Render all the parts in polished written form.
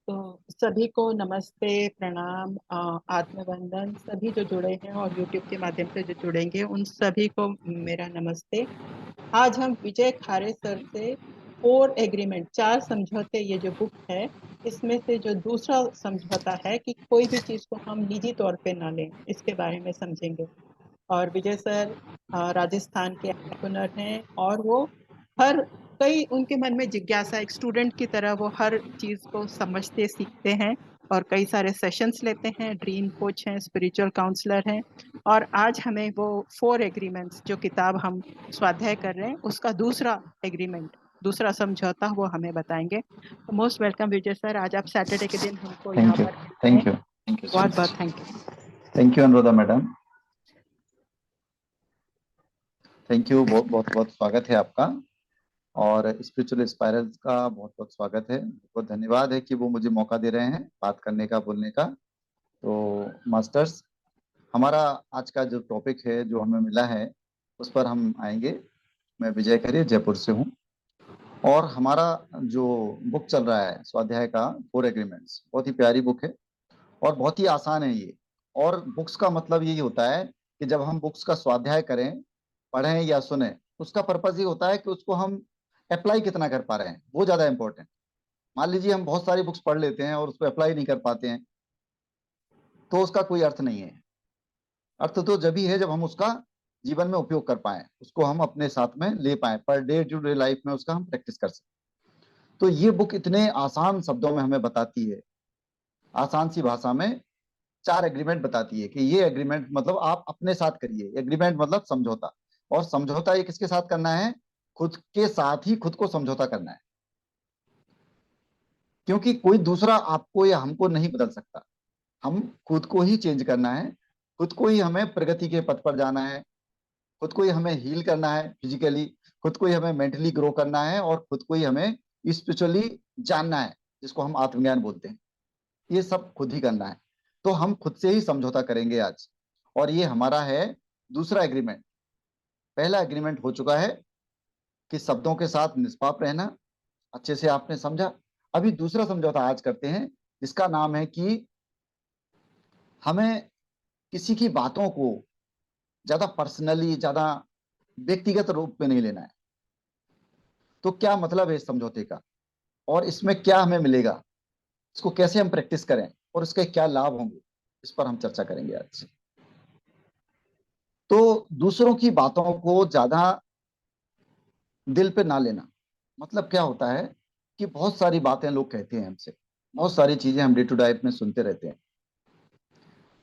तो सभी को नमस्ते, प्रणाम, आत्मवंदन। सभी जो जुड़े हैं और यूट्यूब के माध्यम से जो जुड़ेंगे उन सभी को मेरा नमस्ते। आज हम विजय खारे सर से फोर एग्रीमेंट, चार समझौते, ये जो बुक है इसमें से जो दूसरा समझौता है कि कोई भी चीज को हम निजी तौर पे ना लें, इसके बारे में समझेंगे। और विजय सर राजस्थान के एंटरप्रेन्योर हैं और वो हर कई उनके मन में जिज्ञासा, एक स्टूडेंट की तरह वो हर चीज को समझते सीखते हैं और कई सारे सेशंस लेते हैं। ड्रीम कोच हैं, स्पिरिचुअल काउंसलर हैं। और आज हमें वो फोर एग्रीमेंट्स, जो किताब हम स्वाध्याय कर रहे हैं, उसका दूसरा एग्रीमेंट, दूसरा समझौता वो हमें बताएंगे। तो मोस्ट वेलकम विजय सर, आज आप सैटरडे के दिन हमको यहाँ थैंक यू पर मिलते हैं। थैंक यू थैंक यू सो बहुत मच। बहुत thank you. Thank you Anuradha madam, thank you. बहुत बहुत बहुत स्वागत है आपका। और स्पिरिचुअल स्पायरल्स का बहुत बहुत स्वागत है। बहुत धन्यवाद है कि वो मुझे मौका दे रहे हैं बात करने का, बोलने का। तो मास्टर्स, हमारा आज का जो टॉपिक है, जो हमें मिला है, उस पर हम आएंगे। मैं विजय खरे, जयपुर से हूँ। और हमारा जो बुक चल रहा है स्वाध्याय का, फोर एग्रीमेंट्स, बहुत ही प्यारी बुक है और बहुत ही आसान है ये। और बुक्स का मतलब यही होता है कि जब हम बुक्स का स्वाध्याय करें, पढ़ें या सुने, उसका पर्पज ये होता है कि उसको हम अप्लाई कितना कर पा रहे हैं, वो ज्यादा इंपॉर्टेंट। मान लीजिए हम बहुत सारी बुक्स पढ़ लेते हैं और उसको अप्लाई नहीं कर पाते हैं, तो उसका कोई अर्थ नहीं है। अर्थ तो जब ही है जब हम उसका जीवन में उपयोग कर पाए, उसको हम अपने साथ में ले पाए, per day to day life में उसका हम प्रैक्टिस कर सकें। तो ये बुक इतने आसान शब्दों में हमें बताती है, आसान सी भाषा में चार एग्रीमेंट बताती है कि ये एग्रीमेंट मतलब आप अपने साथ करिए। एग्रीमेंट मतलब समझौता। और समझौता ये किसके साथ करना है? खुद के साथ ही खुद को समझौता करना है, क्योंकि कोई दूसरा आपको या हमको नहीं बदल सकता। हम खुद को ही चेंज करना है, खुद को ही हमें प्रगति के पथ पर जाना है, खुद को ही हमें हील करना है फिजिकली, खुद को ही हमें मेंटली ग्रो करना है, और खुद को ही हमें स्पिरिचुअली जानना है, जिसको हम आत्मज्ञान बोलते हैं। ये सब खुद ही करना है। तो हम खुद से ही समझौता करेंगे आज। और ये हमारा है दूसरा एग्रीमेंट। पहला एग्रीमेंट हो चुका है कि शब्दों के साथ निष्पाप रहना, अच्छे से आपने समझा। अभी दूसरा समझौता आज करते हैं, जिसका नाम है कि हमें किसी की बातों को ज्यादा पर्सनली, ज्यादा व्यक्तिगत रूप में नहीं लेना है। तो क्या मतलब है इस समझौते का, और इसमें क्या हमें मिलेगा, इसको कैसे हम प्रैक्टिस करें, और इसके क्या लाभ होंगे, इस पर हम चर्चा करेंगे आज। तो दूसरों की बातों को ज्यादा दिल पे ना लेना मतलब क्या होता है कि बहुत सारी बातें लोग कहते हैं हमसे, बहुत सारी चीजें हम डे टू लाइफ में सुनते रहते हैं।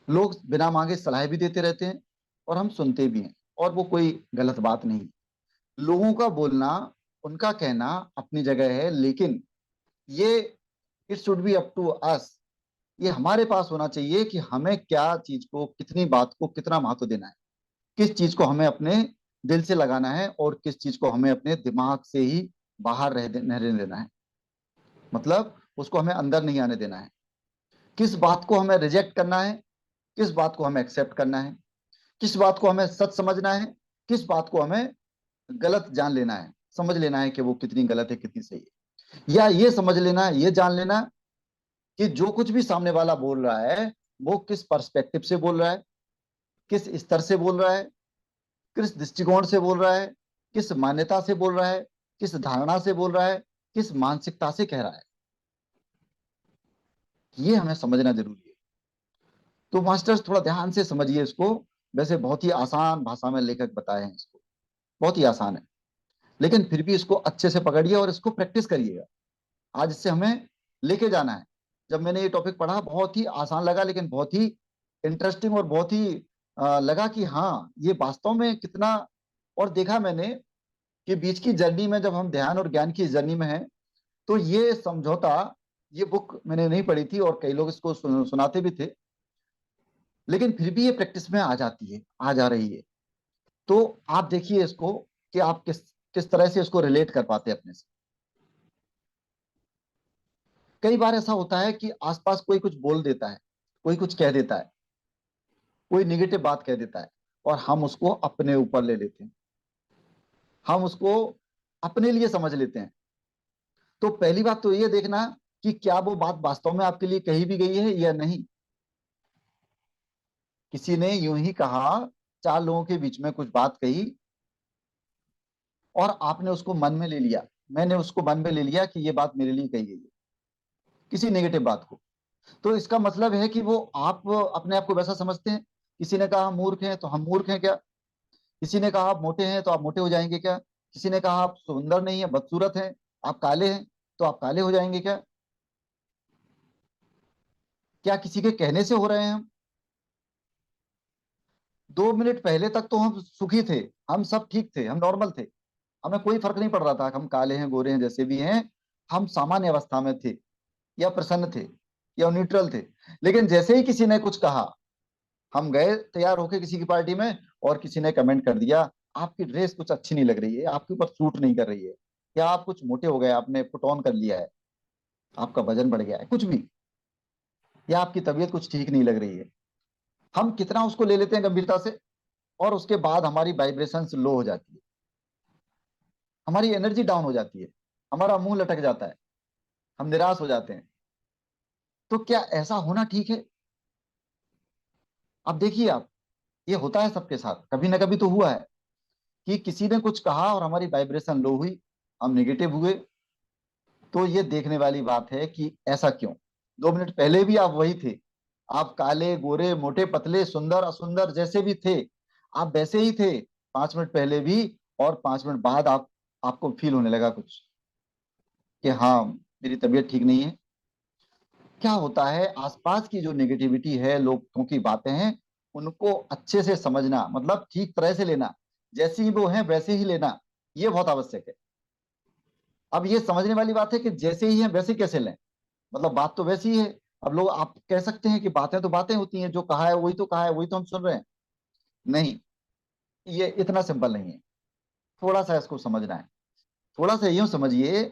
लोग बिना मांगे सलाह भी देते रहते हैं और हम सुनते भी हैं, और वो कोई गलत बात नहीं। लोगों का बोलना, उनका कहना अपनी जगह है, लेकिन ये it should be up to us. ये हमारे पास होना चाहिए कि हमें क्या चीज को, कितनी बात को कितना महत्व देना है, किस चीज को हमें अपने दिल से लगाना है, और किस चीज को हमें अपने दिमाग से ही बाहर रहने देना है। मतलब उसको हमें अंदर नहीं आने देना है। किस बात को हमें रिजेक्ट करना है, किस बात को हमें एक्सेप्ट करना है, किस बात को हमें सच समझना है, किस बात को हमें गलत जान लेना है, समझ लेना है कि वो कितनी गलत है कितनी सही है। या ये समझ लेना, ये जान लेना कि जो कुछ भी सामने वाला बोल रहा है, वो किस पर्सपेक्टिव से बोल रहा है, किस स्तर से बोल रहा है, किस दृष्टिकोण से बोल रहा है, किस मान्यता से बोल रहा है, किस धारणा से बोल रहा है, किस मानसिकता से कह रहा है। ये हमें समझना जरूरी है। तो मास्टर्स थोड़ा ध्यान से समझिए इसको। वैसे बहुत ही आसान भाषा में लेखक बताए हैं इसको, बहुत ही आसान है, लेकिन फिर भी इसको अच्छे से पकड़िए और इसको प्रैक्टिस करिएगा। आज इससे हमें लेके जाना है। जब मैंने ये टॉपिक पढ़ा, बहुत ही आसान लगा, लेकिन बहुत ही इंटरेस्टिंग, और बहुत ही लगा कि हाँ, ये वास्तव में कितना। और देखा मैंने कि बीच की जर्नी में, जब हम ध्यान और ज्ञान की जर्नी में हैं, तो ये समझौता, ये बुक मैंने नहीं पढ़ी थी और कई लोग इसको सुनाते भी थे, लेकिन फिर भी ये प्रैक्टिस में आ जाती है, आ जा रही है। तो आप देखिए इसको कि आप किस किस तरह से इसको रिलेट कर पाते हैं अपने से। कई बार ऐसा होता है कि आसपास कोई कुछ बोल देता है, कोई कुछ कह देता है, कोई निगेटिव बात कह देता है, और हम उसको अपने ऊपर ले लेते हैं, हम उसको अपने लिए समझ लेते हैं। तो पहली बात तो ये देखना कि क्या वो बात वास्तव में आपके लिए कही भी गई है या नहीं। किसी ने यूं ही कहा, चार लोगों के बीच में कुछ बात कही और आपने उसको मन में ले लिया, मैंने उसको मन में ले लिया कि ये बात मेरे लिए कही गई है, किसी नेगेटिव बात को। तो इसका मतलब है कि वो आप अपने आप को वैसा समझते हैं। किसी ने कहा हम मूर्ख हैं तो हम मूर्ख हैं क्या? किसी ने कहा आप मोटे हैं तो आप मोटे हो जाएंगे क्या? किसी ने कहा आप सुंदर नहीं है बदसूरत हैं, आप काले हैं तो आप काले हो जाएंगे क्या? क्या किसी के कहने से हो रहे हैं हम? 2 मिनट पहले तक तो हम सुखी थे, हम सब ठीक थे, हम नॉर्मल थे, हमें कोई फर्क नहीं पड़ रहा था कि हम काले हैं गोरे हैं जैसे भी हैं, हम सामान्य अवस्था में थे या प्रसन्न थे या न्यूट्रल थे। लेकिन जैसे ही किसी ने कुछ कहा, हम गए तैयार होके किसी की पार्टी में और किसी ने कमेंट कर दिया आपकी ड्रेस कुछ अच्छी नहीं लग रही है, आपके ऊपर सूट नहीं कर रही है, या आप कुछ मोटे हो गए, आपने पुट ऑन कर लिया है, आपका वजन बढ़ गया है, कुछ भी, या आपकी तबीयत कुछ ठीक नहीं लग रही है। हम कितना उसको ले लेते हैं गंभीरता से, और उसके बाद हमारी वाइब्रेशन लो हो जाती है, हमारी एनर्जी डाउन हो जाती है, हमारा मुंह लटक जाता है, हम निराश हो जाते हैं। तो क्या ऐसा होना ठीक है? अब देखिए आप, ये होता है सबके साथ, कभी ना कभी तो हुआ है कि किसी ने कुछ कहा और हमारी वाइब्रेशन लो हुई, हम नेगेटिव हुए। तो ये देखने वाली बात है कि ऐसा क्यों? 2 मिनट पहले भी आप वही थे, आप काले गोरे मोटे पतले सुंदर असुंदर जैसे भी थे, आप वैसे ही थे 5 मिनट पहले भी। और 5 मिनट बाद आपको फील होने लगा कुछ कि हाँ मेरी तबीयत ठीक नहीं है। क्या होता है, आसपास की जो नेगेटिविटी है, लोगों की बातें हैं, उनको अच्छे से समझना, मतलब ठीक तरह से लेना, जैसी ही वो है वैसे ही लेना, ये बहुत आवश्यक है। अब ये समझने वाली बात है कि जैसे ही है वैसे कैसे लें, मतलब बात तो वैसी ही है। अब लोग, आप कह सकते हैं कि बातें तो बातें होती हैं, जो कहा है वही तो कहा है, वही तो हम सुन रहे हैं। नहीं, ये इतना सिंपल नहीं है, थोड़ा सा इसको समझना है। थोड़ा सा यूं समझिए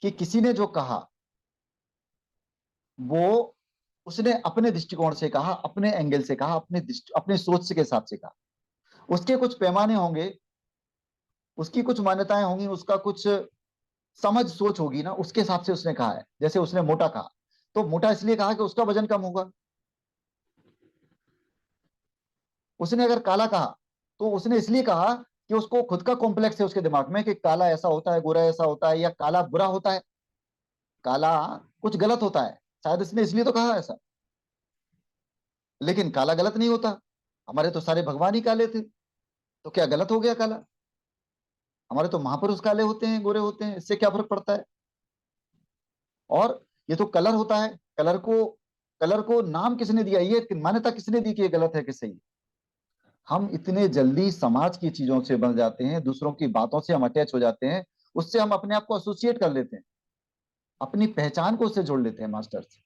कि किसी ने जो कहा, वो उसने अपने दृष्टिकोण से कहा, अपने एंगल से कहा, अपने सोच के हिसाब से कहा। उसके कुछ पैमाने होंगे, उसकी कुछ मान्यताएं होंगी, उसका कुछ समझ सोच होगी ना, उसके हिसाब से उसने कहा है। जैसे उसने मोटा कहा, तो मोटा इसलिए कहा कि उसका वजन कम होगा। उसने अगर काला कहा, तो उसने इसलिए कहा कि उसको खुद का कॉम्प्लेक्स है उसके दिमाग में कि काला ऐसा होता है, गोरा ऐसा होता है, या काला बुरा होता है, काला कुछ गलत होता है, शायद इसने इसलिए तो कहा ऐसा। लेकिन काला गलत नहीं होता, हमारे तो सारे भगवान ही काले थे, तो क्या गलत हो गया काला? हमारे तो महापुरुष काले होते हैं, गोरे होते हैं, इससे क्या फर्क पड़ता है? और ये तो कलर होता है, कलर को नाम किसने दिया, ये मान्यता किसने दी कि ये गलत है कि सही? हम इतने जल्दी समाज की चीजों से बन जाते हैं, दूसरों की बातों से हम अटैच हो जाते हैं, उससे हम अपने आप को एसोसिएट कर लेते हैं, अपनी पहचान को उससे जोड़ लेते हैं मास्टर से।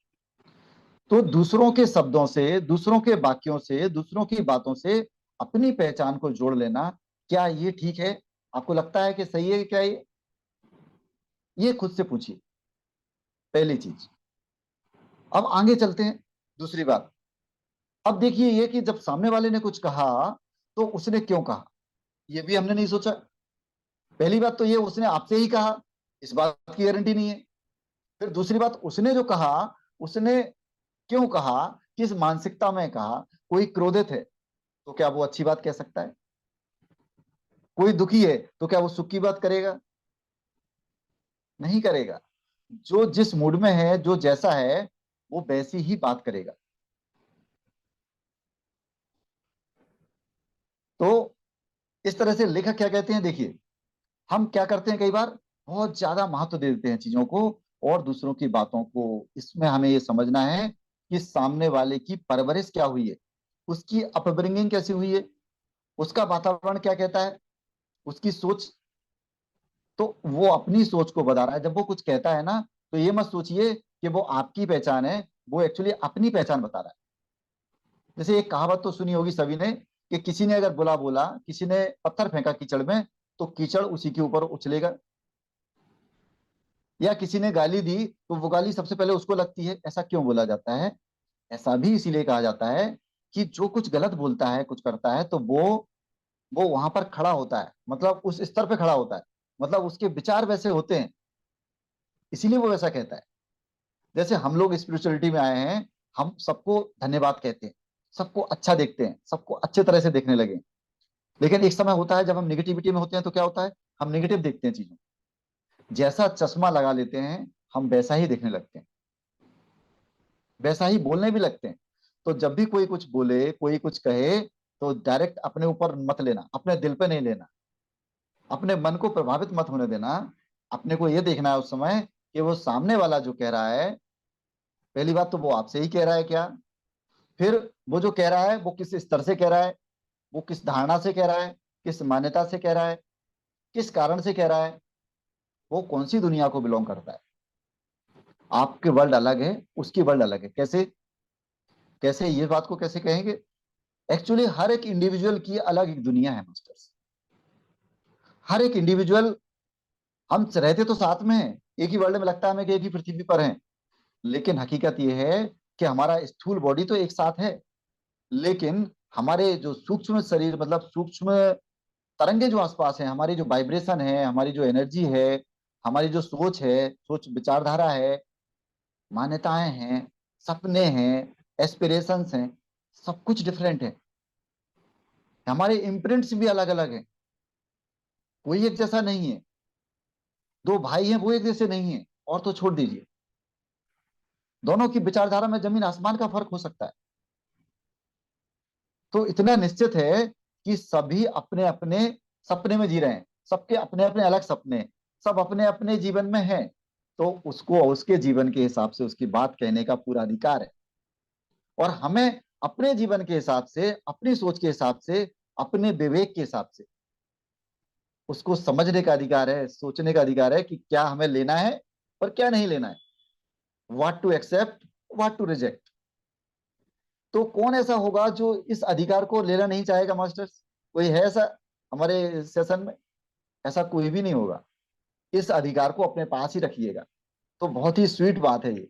तो दूसरों के शब्दों से, दूसरों के वाक्यों से, दूसरों की बातों से अपनी पहचान को जोड़ लेना, क्या ये ठीक है? आपको लगता है कि सही है क्या ये खुद से पूछिए, पहली चीज। अब आगे चलते हैं, दूसरी बात। अब देखिए ये कि जब सामने वाले ने कुछ कहा, तो उसने क्यों कहा, ये भी हमने नहीं सोचा। पहली बात तो ये, उसने आपसे ही कहा, इस बात की गारंटी नहीं है। फिर दूसरी बात, उसने जो कहा, उसने क्यों कहा, किस मानसिकता में कहा? कोई क्रोधित है तो क्या वो अच्छी बात कह सकता है? कोई दुखी है तो क्या वो सुख की बात करेगा? नहीं करेगा। जो जिस मूड में है, जो जैसा है, वो वैसी ही बात करेगा। तो इस तरह से लेखक क्या कहते हैं, देखिए, हम क्या करते हैं कई बार, बहुत ज्यादा महत्व दे देते हैं चीजों को और दूसरों की बातों को। इसमें हमें ये समझना है कि सामने वाले की परवरिश क्या हुई है, उसकी अपब्रिंगिंग कैसी हुई है, उसका वातावरण क्या कहता है, उसकी सोच। तो वो अपनी सोच को बता रहा है, जब वो कुछ कहता है ना, तो ये मत सोचिए कि वो आपकी पहचान है, वो एक्चुअली अपनी पहचान बता रहा है। जैसे एक कहावत तो सुनी होगी सभी ने, कि किसी ने अगर बुला बोला, किसी ने पत्थर फेंका कीचड़ में, तो कीचड़ उसी के ऊपर उछलेगा। या किसी ने गाली दी, तो वो गाली सबसे पहले उसको लगती है। ऐसा क्यों बोला जाता है? ऐसा भी इसीलिए कहा जाता है कि जो कुछ गलत बोलता है, कुछ करता है, तो वो वहां पर खड़ा होता है, मतलब उस स्तर पे खड़ा होता है, मतलब उसके विचार वैसे होते हैं, इसीलिए वो वैसा कहता है। जैसे हम लोग स्पिरिचुअलिटी में आए हैं, हम सबको धन्यवाद कहते हैं, सबको अच्छा देखते हैं, सबको अच्छे तरह से देखने लगे। लेकिन एक समय होता है जब हम निगेटिविटी में होते हैं तो क्या होता है, हम नेगेटिव देखते हैं चीजों। जैसा चश्मा लगा लेते हैं, हम वैसा ही देखने लगते हैं, वैसा ही बोलने भी लगते हैं। तो जब भी कोई कुछ बोले, कोई कुछ कहे, तो डायरेक्ट अपने ऊपर मत लेना, अपने दिल पे नहीं लेना, अपने मन को प्रभावित मत होने देना। अपने को ये देखना है उस समय कि वो सामने वाला जो कह रहा है, पहली बात तो वो आपसे ही कह रहा है क्या, फिर वो जो कह रहा है वो किस स्तर से कह रहा है, वो किस धारणा से कह रहा है, किस मान्यता से कह रहा है, किस कारण से कह रहा है, वो कौन सी दुनिया को बिलोंग करता है। आपके वर्ल्ड अलग है, उसकी वर्ल्ड अलग है। कैसे, कैसे ये बात को कैसे कहेंगे? एक्चुअली हर एक इंडिविजुअल की अलग एक दुनिया है मास्टर्स। हर एक इंडिविजुअल, हम रहते तो साथ में हैं, एक ही वर्ल्ड में, लगता है हमें कि एक ही पृथ्वी पर हैं, लेकिन हकीकत ये है कि हमारा स्थूल बॉडी तो एक साथ है, लेकिन हमारे जो सूक्ष्म शरीर, मतलब सूक्ष्म तरंगे जो आसपास हैं, हमारी जो वाइब्रेशन है, हमारी जो एनर्जी है, हमारी जो सोच है, सोच विचारधारा है, मान्यताएं हैं, सपने हैं, एस्पिरेशंस हैं, सब कुछ डिफरेंट है। हमारे इम्प्रिंट्स भी अलग अलग हैं, कोई एक जैसा नहीं है। दो भाई हैं वो एक जैसे नहीं है, और तो छोड़ दीजिए, दोनों की विचारधारा में जमीन आसमान का फर्क हो सकता है। तो इतना निश्चित है कि सभी अपने अपने सपने में जी रहे हैं, सबके अपने अपने अलग सपने, सब अपने अपने जीवन में हैं। तो उसको उसके जीवन के हिसाब से उसकी बात कहने का पूरा अधिकार है, और हमें अपने जीवन के हिसाब से, अपनी सोच के हिसाब से, अपने विवेक के हिसाब से उसको समझने का अधिकार है, सोचने का अधिकार है कि क्या हमें लेना है और क्या नहीं लेना है, what to accept, what to reject. तो कौन ऐसा होगा जो इस अधिकार को लेना नहीं चाहेगा मास्टर्स? कोई है ऐसा हमारे सेशन में? ऐसा कोई भी नहीं होगा। इस अधिकार को अपने पास ही रखिएगा। तो बहुत ही स्वीट बात है ये,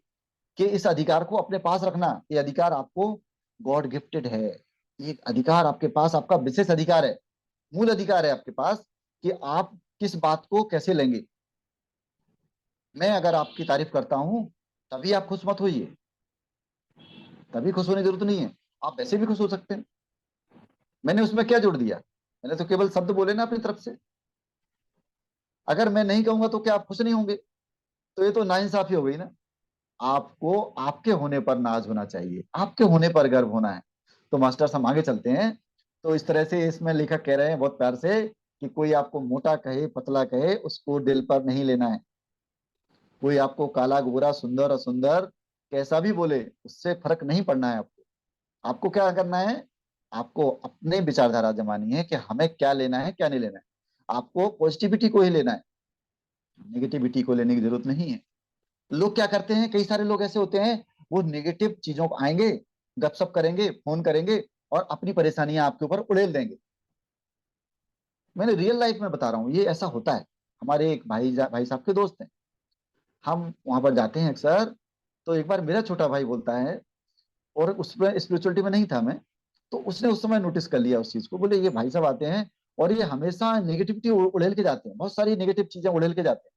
कि इस अधिकार को अपने पास रखना। ये अधिकार आपको गॉड गिफ्टेड है। ये अधिकार आपके पास, आपका विशेष अधिकार है, मूल अधिकार है आपके पास, कि आप किस बात को कैसे लेंगे। मैं अगर आपकी तारीफ करता हूं, तभी आप खुश मत होइए, तभी खुश होने की जरूरत नहीं है, आप वैसे भी खुश हो सकते हैं। मैंने उसमें क्या जोड़ दिया? मैंने तो केवल शब्द बोले ना अपनी तरफ से। अगर मैं नहीं कहूंगा तो क्या आप खुश नहीं होंगे? तो ये तो नाइंसाफी हो गई ना। आपको आपके होने पर नाज होना चाहिए, आपके होने पर गर्व होना है। तो मास्टर्स हम आगे चलते हैं। तो इस तरह से इसमें लेखक कह रहे हैं बहुत प्यार से कि कोई आपको मोटा कहे, पतला कहे, उसको दिल पर नहीं लेना है। कोई आपको काला गोरा, सुंदर असुंदर, कैसा भी बोले, उससे फर्क नहीं पड़ना है आपको। आपको क्या करना है? आपको अपने विचारधारा जमानी है कि हमें क्या लेना है, क्या नहीं लेना है। आपको पॉजिटिविटी को ही लेना है, नेगेटिविटी को लेने की जरूरत नहीं है। लोग क्या करते हैं, कई सारे लोग ऐसे होते हैं, वो नेगेटिव चीजों को आएंगे, गपशप करेंगे, फोन करेंगे, और अपनी परेशानियां आपके ऊपर उड़ेल देंगे। मैंने रियल लाइफ में बता रहा हूँ, ये ऐसा होता है। हमारे एक भाई साहब के दोस्त हैं, हम वहां पर जाते हैं अक्सर। तो एक बार मेरा छोटा भाई बोलता है, और उसमें स्पिरिचुअलिटी में नहीं था मैं, तो उसने उस समय नोटिस कर लिया उस चीज को। बोले ये भाई साहब आते हैं और ये हमेशा नेगेटिविटी उड़ेल के जाते हैं, बहुत सारी नेगेटिव चीजें उड़ेल के जाते हैं।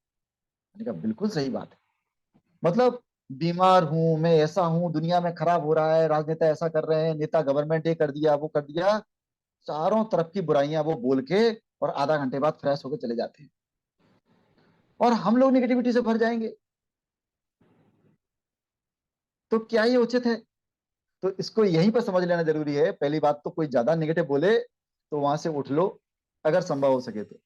मैंने कहा बिल्कुल सही बात है। मतलब बीमार हूं मैं, ऐसा हूं, दुनिया में खराब हो रहा है, राजनेता ऐसा कर रहे हैं, नेता गवर्नमेंट ये कर दिया, वो कर दिया, चारों तरफ की बुराइयां वो बोल के, और आधा घंटे बाद फ्रेश होकर चले जाते हैं, और हम लोग नेगेटिविटी से भर जाएंगे। तो क्या ये उचित है? तो इसको यहीं पर समझ लेना जरूरी है। पहली बात तो, कोई ज्यादा नेगेटिव बोले तो वहां से उठ लो, अगर संभव हो सके तो,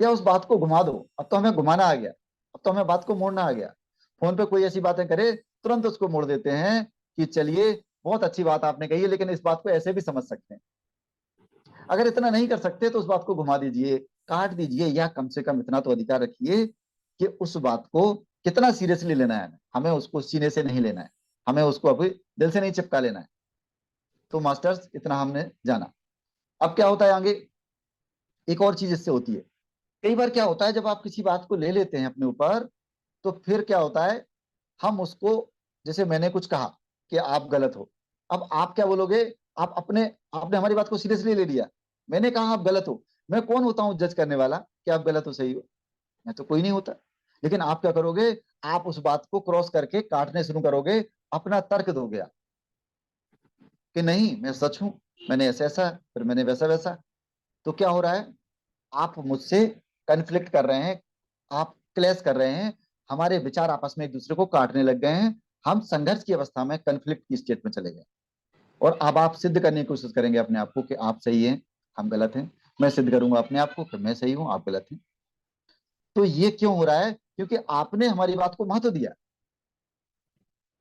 या उस बात को घुमा दो। अब तो हमें घुमाना आ गया, अब तो हमें बात को मोड़ना आ गया। फोन पे कोई ऐसी बातें करे, तुरंत उसको मोड़ देते हैं कि चलिए, बहुत अच्छी बात आपने कही है, लेकिन इस बात को ऐसे भी समझ सकते हैं। अगर इतना नहीं कर सकते तो उस बात को घुमा दीजिए, काट दीजिए, या कम से कम इतना तो अधिकार रखिए कि उस बात को कितना सीरियसली लेना है। हमें उसको सीने से नहीं लेना है, हमें उसको अभी दिल से नहीं चिपका लेना है। तो मास्टर्स, इतना हमने जाना। अब क्या होता है आगे? एक और चीज इससे होती है। कई बार क्या होता है, जब आप किसी बात को ले लेते हैं अपने ऊपर, तो फिर क्या होता है, हम उसको, जैसे मैंने कुछ कहा कि आप गलत हो, अब आप क्या बोलोगे? आप अपने, आपने हमारी बात को सीरियसली ले लिया, मैंने कहा आप गलत हो। मैं कौन होता हूं जज करने वाला कि आप गलत हो सही हो? मैं तो कोई नहीं होता। लेकिन आप क्या करोगे? आप उस बात को क्रॉस करके काटने शुरू करोगे, अपना तर्क दोगे कि नहीं मैं सच हूं, मैंने ऐसा ऐसा, फिर मैंने वैसा वैसा। तो क्या हो रहा है, आप मुझसे कन्फ्लिक्ट कर रहे हैं, आप क्लैश कर रहे हैं, हमारे विचार आपस में एक दूसरे को काटने लग गए हैं। हम संघर्ष की अवस्था में, कन्फ्लिक्ट की स्टेट में चले गए। और अब आप सिद्ध करने की कोशिश करेंगे अपने आप को कि आप सही हैं, हम गलत हैं। मैं सिद्ध करूंगा अपने आप को कि मैं सही हूं, आप गलत हैं। तो ये क्यों हो रहा है? क्योंकि आपने हमारी बात को महत्व दिया।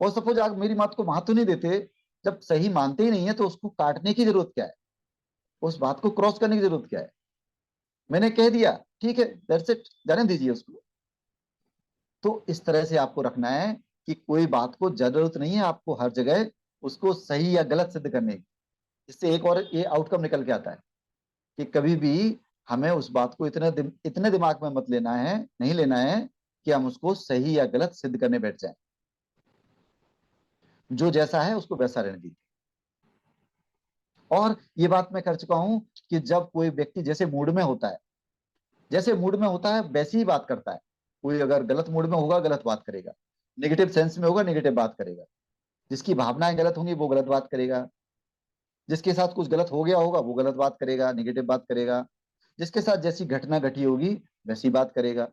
और सपोज आप मेरी बात को महत्व नहीं देते, जब सही मानते ही नहीं है, तो उसको काटने की जरूरत क्या है? उस बात को क्रॉस करने की जरूरत क्या है? मैंने कह दिया, ठीक है, दैट्स इट, जाने दीजिए उसको। तो इस तरह से आपको रखना है कि कोई बात को जरूरत नहीं है आपको हर जगह उसको सही या गलत सिद्ध करने की। इससे एक और ये आउटकम निकल के आता है कि कभी भी हमें उस बात को इतने दिमाग में मत लेना है, नहीं लेना है कि हम उसको सही या गलत सिद्ध करने बैठ जाएं। जो जैसा है उसको वैसा रहने दीजिए। और ये बात मैं कर चुका हूं कि जब कोई व्यक्ति जैसे मूड में होता है, जैसे मूड में होता है वैसी ही बात करता है। कोई अगर गलत मूड में होगा, गलत बात करेगा। नेगेटिव सेंस में होगा, नेगेटिव बात करेगा। जिसकी भावनाएं गलत होंगी वो गलत बात करेगा। जिसके साथ कुछ गलत हो गया होगा वो गलत बात करेगा, नेगेटिव बात करेगा। जिसके साथ जैसी घटना घटी होगी वैसी बात करेगा।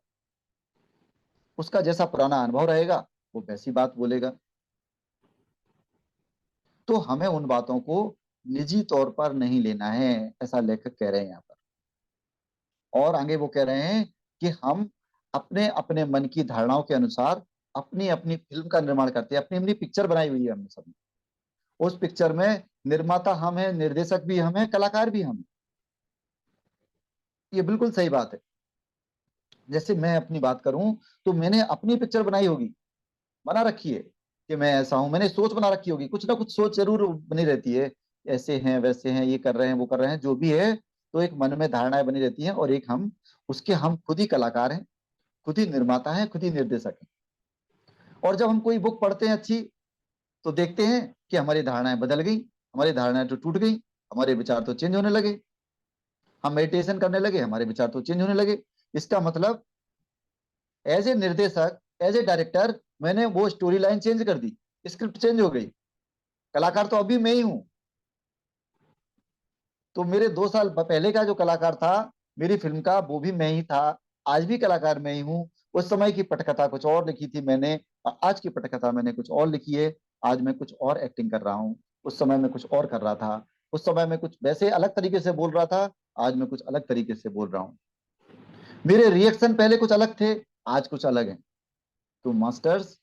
उसका जैसा पुराना अनुभव रहेगा वो वैसी बात बोलेगा। तो हमें उन बातों को निजी तौर पर नहीं लेना है, ऐसा लेखक कह रहे हैं यहाँ पर। और आगे वो कह रहे हैं कि हम अपने अपने मन की धारणाओं के अनुसार अपनी अपनी फिल्म का निर्माण करते हैं। अपनी अपनी पिक्चर बनाई हुई है हमने सब। उस पिक्चर में निर्माता हम हैं, निर्देशक भी हम हैं, कलाकार भी हम हैं। ये बिल्कुल सही बात है। जैसे मैं अपनी बात करूं तो मैंने अपनी पिक्चर बनाई होगी, बना रखी है कि मैं ऐसा हूं। मैंने सोच बना रखी होगी, कुछ ना कुछ सोच जरूर बनी रहती है। ऐसे हैं, वैसे हैं, ये कर रहे हैं, वो कर रहे हैं, जो भी है। तो एक मन में धारणाएं बनी रहती हैं, और एक हम उसके हम खुद ही कलाकार हैं, खुद ही निर्माता हैं, खुद ही निर्देशक हैं। और जब हम कोई बुक पढ़ते हैं अच्छी, तो देखते हैं कि हमारी धारणाएं बदल गई, हमारी धारणाएं तो टूट गई, हमारे विचार तो चेंज होने लगे। हम मेडिटेशन करने लगे, हमारे विचार तो चेंज होने लगे। इसका मतलब एज ए निर्देशक, एज ए डायरेक्टर, मैंने वो स्टोरी लाइन चेंज कर दी, स्क्रिप्ट चेंज हो गई। कलाकार तो अभी मैं ही हूँ। तो मेरे 2 साल पहले का जो कलाकार था मेरी फिल्म का, वो भी मैं ही था। आज भी कलाकार मैं ही हूँ। उस समय की पटकथा कुछ और लिखी थी मैंने, और आज की पटकथा मैंने कुछ और लिखी है। आज मैं कुछ और एक्टिंग कर रहा हूँ, उस समय मैं कुछ और कर रहा था। उस समय मैं कुछ वैसे अलग तरीके से बोल रहा था, आज मैं कुछ अलग तरीके से बोल रहा हूँ। मेरे रिएक्शन पहले कुछ अलग थे, आज कुछ अलग हैं। तो मास्टर्स,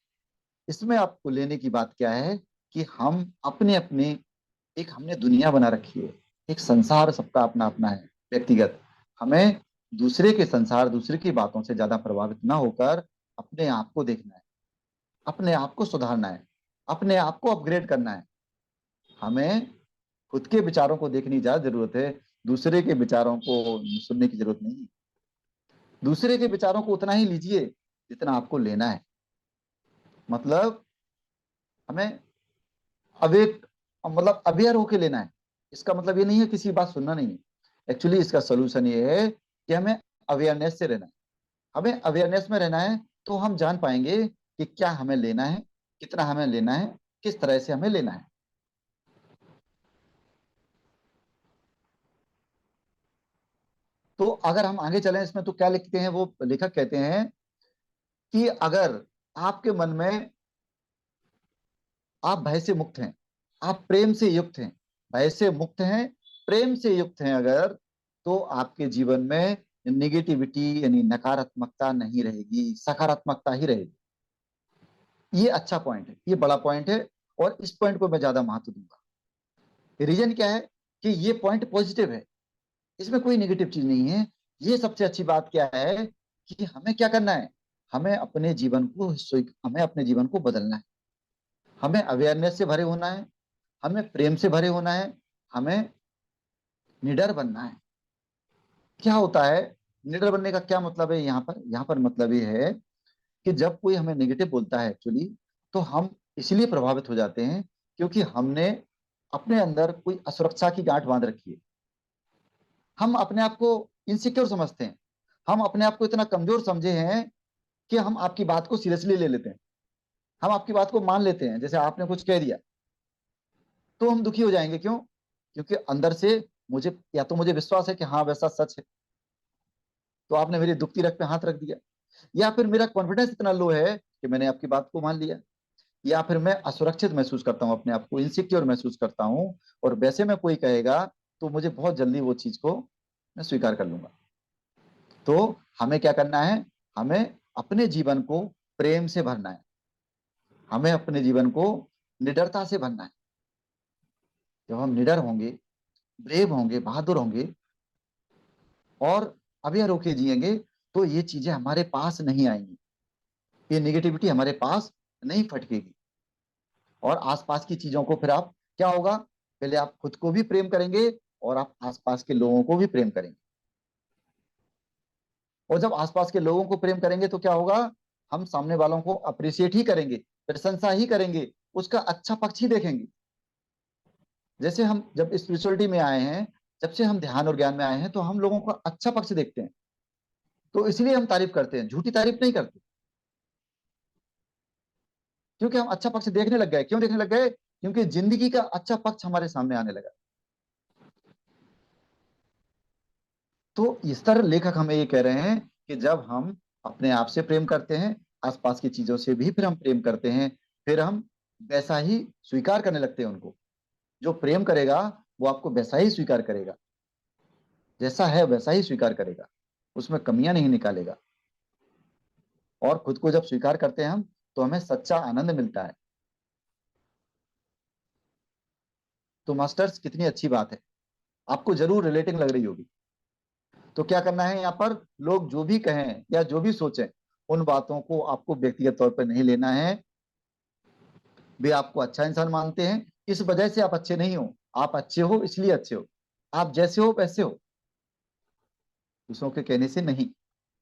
इसमें आपको लेने की बात क्या है कि हम अपने अपने एक हमने दुनिया बना रखी है, एक संसार सबका अपना अपना है, व्यक्तिगत। हमें दूसरे के संसार, दूसरे की बातों से ज्यादा प्रभावित ना होकर अपने आप को देखना है, अपने आप को सुधारना है, अपने आप को अपग्रेड करना है। हमें खुद के विचारों को देखने की ज्यादा जरूरत है, दूसरे के विचारों को सुनने की जरूरत नहीं है। दूसरे के विचारों को उतना ही लीजिए जितना आपको लेना है। मतलब हमें अवेक मतलब अवेयर होके लेना है। इसका मतलब ये नहीं है किसी की बात सुनना नहीं है। एक्चुअली इसका सोल्यूशन ये है कि हमें अवेयरनेस से रहना है। हमें अवेयरनेस में रहना है, तो हम जान पाएंगे कि क्या हमें लेना है, कितना हमें लेना है, किस तरह से हमें लेना है। तो अगर हम आगे चलें इसमें, तो क्या लिखते हैं वो लेखक, कहते हैं कि अगर आपके मन में आप भय से मुक्त हैं, आप प्रेम से युक्त हैं, भय से मुक्त हैं, प्रेम से युक्त हैं अगर, तो आपके जीवन में निगेटिविटी यानी नकारात्मकता नहीं रहेगी, सकारात्मकता ही रहेगी। ये अच्छा पॉइंट है, ये बड़ा पॉइंट है। और इस पॉइंट को मैं ज्यादा महत्व दूंगा। रीजन क्या है कि ये पॉइंट पॉजिटिव है, इसमें कोई नेगेटिव चीज नहीं है। ये सबसे अच्छी बात क्या है कि हमें क्या करना है, हमें अपने जीवन को हमें अपने जीवन को बदलना है। हमें अवेयरनेस से भरे होना है, हमें प्रेम से भरे होना है, हमें निडर बनना है। क्या होता है, निडर बनने का क्या मतलब है यहाँ पर मतलब ये है कि जब कोई हमें नेगेटिव बोलता है एक्चुअली, तो हम इसलिए प्रभावित हो जाते हैं क्योंकि हमने अपने अंदर कोई असुरक्षा की गांठ बांध रखी है। हम अपने आप को इनसिक्योर समझते हैं, हम अपने आप को इतना कमजोर समझे हैं कि हम आपकी बात को सीरियसली ले लेते हैं, हम आपकी बात को मान लेते हैं। जैसे आपने कुछ कह दिया तो हम दुखी हो जाएंगे, क्यों? क्योंकि अंदर से मुझे, या तो मुझे विश्वास है कि हाँ वैसा सच है, तो आपने मेरी दुखती रग पे हाथ रख दिया, या फिर मेरा कॉन्फिडेंस इतना लो है कि मैंने आपकी बात को मान लिया, या फिर मैं असुरक्षित महसूस करता हूँ, अपने आप को इनसिक्योर महसूस करता हूँ, और वैसे में कोई कहेगा तो मुझे बहुत जल्दी वो चीज को मैं स्वीकार कर लूंगा। तो हमें क्या करना है? हमें अपने जीवन को प्रेम से भरना है, हमें अपने जीवन को निडरता से भरना है। जब हम निडर होंगे, ब्रेव होंगे, बहादुर होंगे और अभय होके जिएंगे, तो ये चीजें हमारे पास नहीं आएंगी, ये निगेटिविटी हमारे पास नहीं फटकेगी। और आसपास की चीजों को फिर आप, क्या होगा, पहले आप खुद को भी प्रेम करेंगे और आप आसपास के लोगों को भी प्रेम करेंगे। और जब आसपास के लोगों को प्रेम करेंगे तो क्या होगा, हम सामने वालों को अप्रिशिएट ही करेंगे, प्रशंसा ही करेंगे, उसका अच्छा पक्ष ही देखेंगे। जैसे हम जब स्पिरिचुअलिटी में आए हैं, जब से हम ध्यान और ज्ञान में आए हैं, तो हम लोगों का अच्छा पक्ष देखते हैं, तो इसलिए हम तारीफ करते हैं, झूठी तारीफ नहीं करते, क्योंकि हम अच्छा पक्ष देखने लग गए। क्यों देखने लग गए? क्योंकि जिंदगी का अच्छा पक्ष हमारे सामने आने लगा। तो इस तरह लेखक हमें ये कह रहे हैं कि जब हम अपने आप से प्रेम करते हैं, आसपास की चीजों से भी फिर हम प्रेम करते हैं, फिर हम वैसा ही स्वीकार करने लगते हैं उनको। जो प्रेम करेगा वो आपको वैसा ही स्वीकार करेगा, जैसा है वैसा ही स्वीकार करेगा, उसमें कमियां नहीं निकालेगा। और खुद को जब स्वीकार करते हैं हम, तो हमें सच्चा आनंद मिलता है। तो मास्टर्स, कितनी अच्छी बात है, आपको जरूर रिलेटिंग लग रही होगी। तो क्या करना है यहाँ पर, लोग जो भी कहें या जो भी सोचें, उन बातों को आपको व्यक्तिगत तौर पर नहीं लेना है। वे आपको अच्छा इंसान मानते हैं, इस वजह से आप अच्छे नहीं हो, आप अच्छे हो इसलिए अच्छे हो, आप जैसे हो वैसे हो, दूसरों के कहने से नहीं,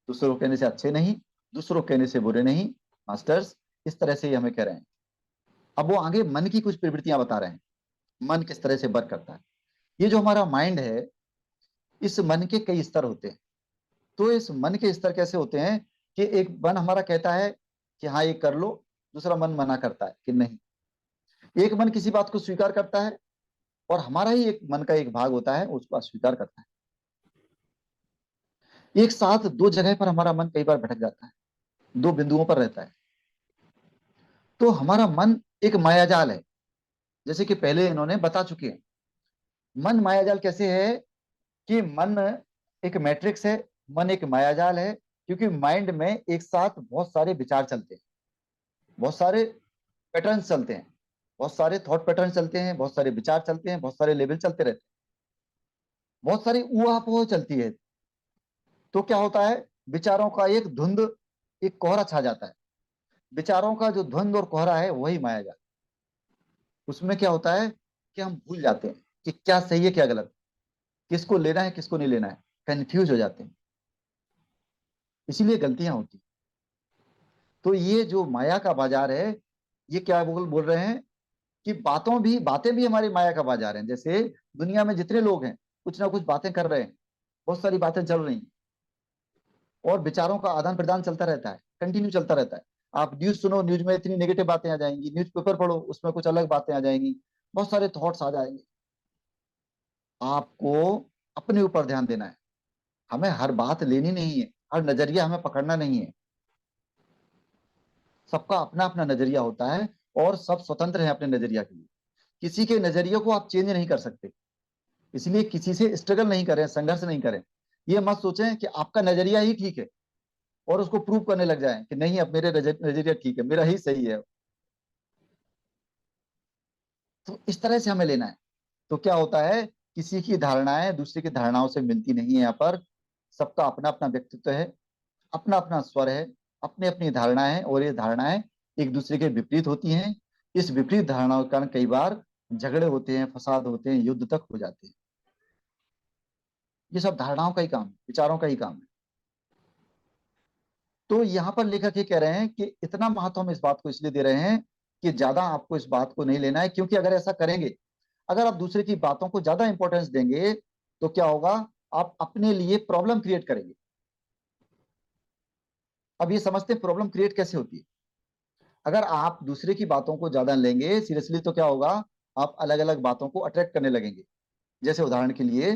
दूसरों के कहने से अच्छे नहीं, दूसरों के कहने से बुरे नहीं। मास्टर्स, इस तरह से ही हमें कह रहे हैं। अब वो आगे मन की कुछ प्रवृत्तियां बता रहे हैं, मन किस तरह से वर्क करता है। ये जो हमारा माइंड है, इस मन के कई स्तर होते हैं। तो इस मन के स्तर कैसे होते हैं कि एक मन हमारा कहता है कि हाँ ये कर लो, दूसरा मन मना करता है कि नहीं। एक मन किसी बात को स्वीकार करता है, और हमारा ही एक मन का एक भाग होता है उसको अस्वीकार करता है। एक साथ दो जगह पर हमारा मन कई बार भटक जाता है, दो बिंदुओं पर रहता है। तो हमारा मन एक मायाजाल है, जैसे कि पहले इन्होंने बता चुके हैं। मन मायाजाल कैसे है कि मन एक मैट्रिक्स है, मन एक मायाजाल है, क्योंकि माइंड में एक साथ बहुत सारे विचार चलते हैं, बहुत सारे पैटर्न चलते हैं, बहुत सारे थॉट पैटर्न चलते हैं, बहुत सारे विचार चलते हैं, बहुत सारे लेवल चलते रहते हैं, बहुत सारी ऊहापोह चलती है। तो क्या होता है, विचारों का एक धुंध, एक कोहरा छा जाता है। विचारों का जो धुंध और कोहरा है वही माया जाल। उसमें क्या होता है कि हम भूल जाते हैं कि क्या सही है क्या गलत, किसको लेना है किसको नहीं लेना है, कंफ्यूज हो जाते हैं, इसीलिए गलतियां होती हैं। तो ये जो माया का बाजार है, ये क्या बोल बोल रहे हैं कि बातें भी हमारी माया का बाजार है। जैसे दुनिया में जितने लोग हैं, कुछ ना कुछ बातें कर रहे हैं, बहुत सारी बातें चल रही हैं, और विचारों का आदान प्रदान चलता रहता है, कंटिन्यू चलता रहता है। आप न्यूज सुनो, न्यूज में इतनी नेगेटिव बातें आ जाएंगी, न्यूज पेपर पढ़ो उसमें कुछ अलग बातें आ जाएंगी, बहुत सारे थॉट्स आ जाएंगे। आपको अपने ऊपर ध्यान देना है, हमें हर बात लेनी नहीं है, हर नजरिया हमें पकड़ना नहीं है। सबका अपना अपना नजरिया होता है, और सब स्वतंत्र है अपने नजरिया के लिए। किसी के नजरिए को आप चेंज नहीं कर सकते, इसलिए किसी से स्ट्रगल नहीं करें, संघर्ष नहीं करें। ये मत सोचें कि आपका नजरिया ही ठीक है और उसको प्रूव करने लग जाएं कि नहीं अब मेरे नजरिया ठीक है, मेरा ही सही है। तो इस तरह से हमें लेना है। तो क्या होता है, किसी की धारणाएं दूसरे की धारणाओं से मिलती नहीं है यहाँ पर। सबका अपना अपना व्यक्तित्व है, अपना अपना स्वर है, अपनी अपनी धारणाएं है, और ये धारणाएं एक दूसरे के विपरीत होती हैं। इस विपरीत धारणाओं के कारण कई बार झगड़े होते हैं, फसाद होते हैं, युद्ध तक हो जाते हैं। ये सब धारणाओं का ही काम है, विचारों का ही काम है। तो यहाँ पर लेखक ये कह रहे हैं कि इतना महत्व हम इस बात को इसलिए दे रहे हैं कि ज्यादा आपको इस बात को नहीं लेना है, क्योंकि अगर ऐसा करेंगे, अगर आप दूसरे की बातों को ज्यादा इंपॉर्टेंस देंगे, तो क्या होगा, आप अपने लिए प्रॉब्लम क्रिएट करेंगे। अब ये समझते हैं प्रॉब्लम क्रिएट कैसे होती है। अगर आप दूसरे की बातों को ज्यादा लेंगे सीरियसली तो क्या होगा, आप अलग अलग बातों को अट्रैक्ट करने लगेंगे। जैसे उदाहरण के लिए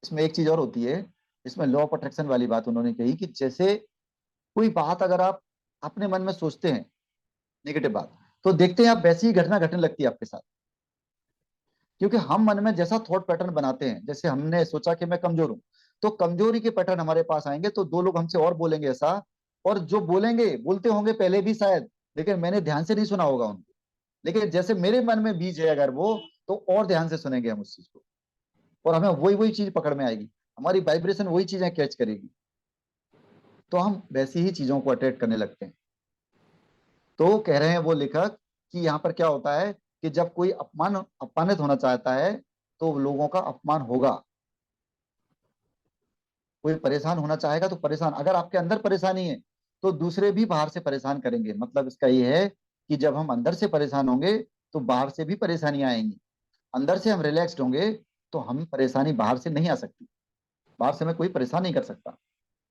इसमें एक चीज और होती है, इसमें लॉ ऑफ अट्रैक्शन वाली बात उन्होंने कही कि जैसे कोई बात अगर आप अपने मन में सोचते हैं नेगेटिव बात, तो देखते हैं आप वैसी ही घटना घटने लगती है आपके साथ। क्योंकि हम मन में जैसा थॉट पैटर्न बनाते हैं, जैसे हमने सोचा कि मैं कमजोर हूं, तो कमजोरी के पैटर्न हमारे पास आएंगे, तो दो लोग हमसे और बोलेंगे ऐसा, और जो बोलेंगे बोलते होंगे पहले भी शायद, लेकिन मैंने ध्यान से नहीं सुना होगा उनको। लेकिन जैसे मेरे मन में बीज है अगर वो, तो और ध्यान से सुनेंगे हम उस चीज को, और हमें वही वही चीज पकड़ में आएगी, हमारी वाइब्रेशन वही चीजें कैच करेगी, तो हम वैसी ही चीजों को अट्रैक्ट करने लगते हैं। तो कह रहे हैं वो लेखक कि यहाँ पर क्या होता है कि जब कोई अपमानित होना चाहता है तो लोगों का अपमान होगा। कोई परेशान होना चाहेगा तो परेशान, अगर आपके अंदर परेशानी है तो दूसरे भी बाहर से परेशान करेंगे। मतलब इसका ये है कि जब हम अंदर से परेशान होंगे तो बाहर से भी परेशानियां आएंगी। अंदर से हम रिलैक्स्ड होंगे तो हम परेशानी बाहर से नहीं आ सकती, बाहर से हमें कोई परेशान नहीं कर सकता।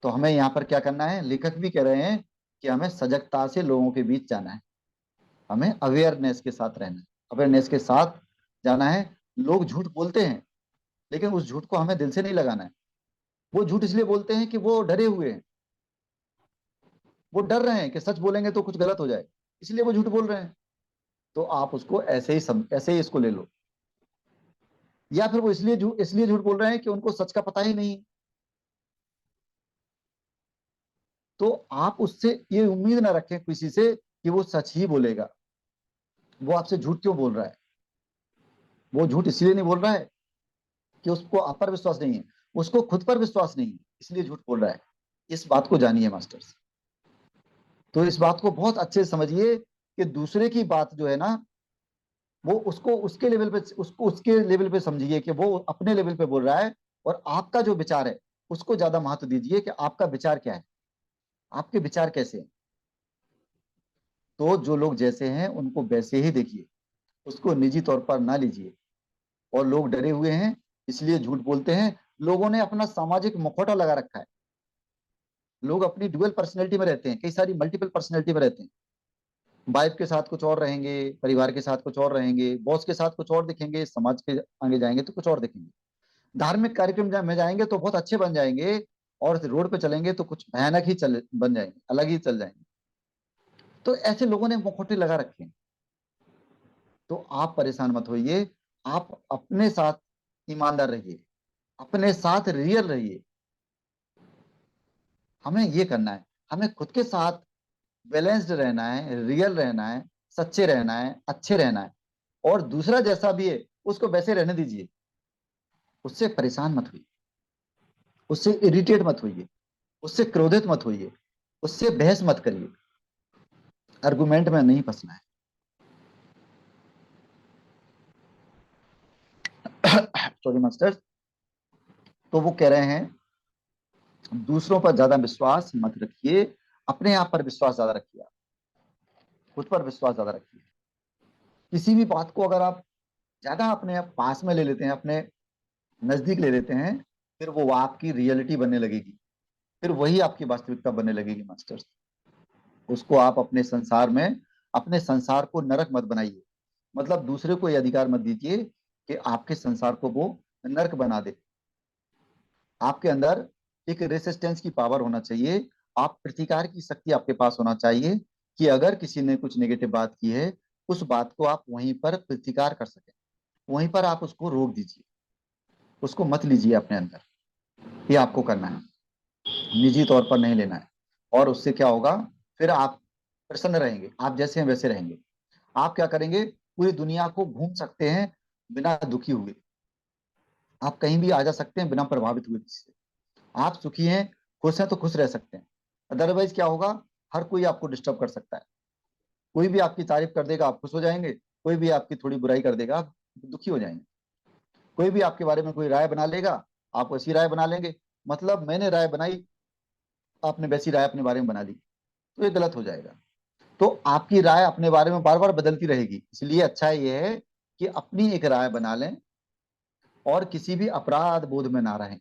तो हमें यहाँ पर क्या करना है, लेखक भी कह रहे हैं कि हमें सजगता से लोगों के बीच जाना है, हमें अवेयरनेस के साथ रहना है, अवेयरनेस के साथ जाना है। लोग झूठ बोलते हैं, लेकिन उस झूठ को हमें दिल से नहीं लगाना है। वो झूठ इसलिए बोलते हैं कि वो डरे हुए हैं, वो डर रहे हैं कि सच बोलेंगे तो कुछ गलत हो जाए, इसलिए वो झूठ बोल रहे हैं। तो आप उसको ऐसे ही इसको ले लो। या फिर वो इसलिए झूठ बोल रहे हैं कि उनको सच का पता ही नहीं। तो आप उससे ये उम्मीद ना रखें किसी से कि वो सच ही बोलेगा। वो आपसे झूठ क्यों बोल रहा है, वो झूठ इसलिए नहीं बोल रहा है कि उसको आप पर विश्वास नहीं है, उसको खुद पर विश्वास नहीं है, इसलिए झूठ बोल रहा है। इस बात को जानिए मास्टर्स। तो इस बात को बहुत अच्छे से समझिए कि दूसरे की बात जो है ना, वो उसको उसके लेवल पे, उसको उसके लेवल पे समझिए कि वो अपने लेवल पे बोल रहा है, और आपका जो विचार है उसको ज्यादा महत्व दीजिए कि आपका विचार क्या है, आपके विचार कैसे हैं। तो जो लोग जैसे हैं उनको वैसे ही देखिए, उसको निजी तौर पर ना लीजिए। और लोग डरे हुए हैं इसलिए झूठ बोलते हैं। लोगों ने अपना सामाजिक मुखौटा लगा रखा है, लोग अपनी डुअल पर्सनैलिटी में रहते हैं, कई सारी मल्टीपल पर्सनैलिटी में रहते हैं। वाइफ के साथ कुछ और रहेंगे, परिवार के साथ कुछ और रहेंगे, बॉस के साथ कुछ और दिखेंगे, समाज के आगे जाएंगे तो कुछ और दिखेंगे, धार्मिक कार्यक्रम में जाएंगे तो बहुत अच्छे बन जाएंगे, और रोड पे चलेंगे तो कुछ भयानक ही चल बन जाएंगे, अलग ही चल जाएंगे। तो ऐसे लोगों ने मुखौटे लगा रखे हैं। तो आप परेशान मत होइए, आप अपने साथ ईमानदार रहिए, अपने साथ रियल रहिए। हमें ये करना है, हमें खुद के साथ बैलेंस्ड रहना है, रियल रहना है, सच्चे रहना है, अच्छे रहना है। और दूसरा जैसा भी है उसको वैसे रहने दीजिए, उससे परेशान मत होइए, उससे इरिटेट मत होइए, उससे क्रोधित मत होइए, उससे बहस मत करिए, आर्गुमेंट में नहीं फंसना है। Sorry master. तो वो कह रहे हैं दूसरों पर ज्यादा विश्वास मत रखिए, अपने आप पर विश्वास ज्यादा रखिए, खुद पर विश्वास ज्यादा रखिए। किसी भी बात को अगर आप ज्यादा अपने पास में ले लेते हैं, अपने नजदीक ले लेते हैं, फिर वो आपकी रियलिटी बनने लगेगी, फिर वही आपकी वास्तविकता बनने लगेगी मास्टर्स। उसको आप अपने संसार में, अपने संसार को नरक मत बनाइए। मतलब दूसरे को ये अधिकार मत दीजिए कि आपके संसार को वो नरक बना दे। आपके अंदर एक रेसिस्टेंस की पावर होना चाहिए, आप प्रतिकार की शक्ति आपके पास होना चाहिए, कि अगर किसी ने कुछ नेगेटिव बात की है, उस बात को आप वहीं पर प्रतिकार कर सके, वहीं पर आप उसको रोक दीजिए, उसको मत लीजिए अपने अंदर। ये आपको करना है, निजी तौर पर नहीं लेना है। और उससे क्या होगा, फिर आप प्रसन्न रहेंगे, आप जैसे हैं वैसे रहेंगे। आप क्या करेंगे, पूरी दुनिया को घूम सकते हैं बिना दुखी हुए, आप कहीं भी आ जा सकते हैं बिना प्रभावित हुए किसी से। आप सुखी हैं, खुश हैं तो खुश रह सकते हैं। अदरवाइज क्या होगा, हर कोई आपको डिस्टर्ब कर सकता है। कोई भी आपकी तारीफ कर देगा आप खुश हो जाएंगे, कोई भी आपकी थोड़ी बुराई कर देगा आप दुखी हो जाएंगे। कोई भी आपके बारे में कोई राय बना लेगा, आप वैसी राय बना लेंगे। मतलब मैंने राय बनाई, आपने वैसी राय अपने बारे में बना ली, तो ये गलत हो जाएगा। तो आपकी राय अपने बारे में बार बार बदलती रहेगी, इसलिए अच्छा ये है कि अपनी एक राय बना लें और किसी भी अपराध बोध में ना रहें।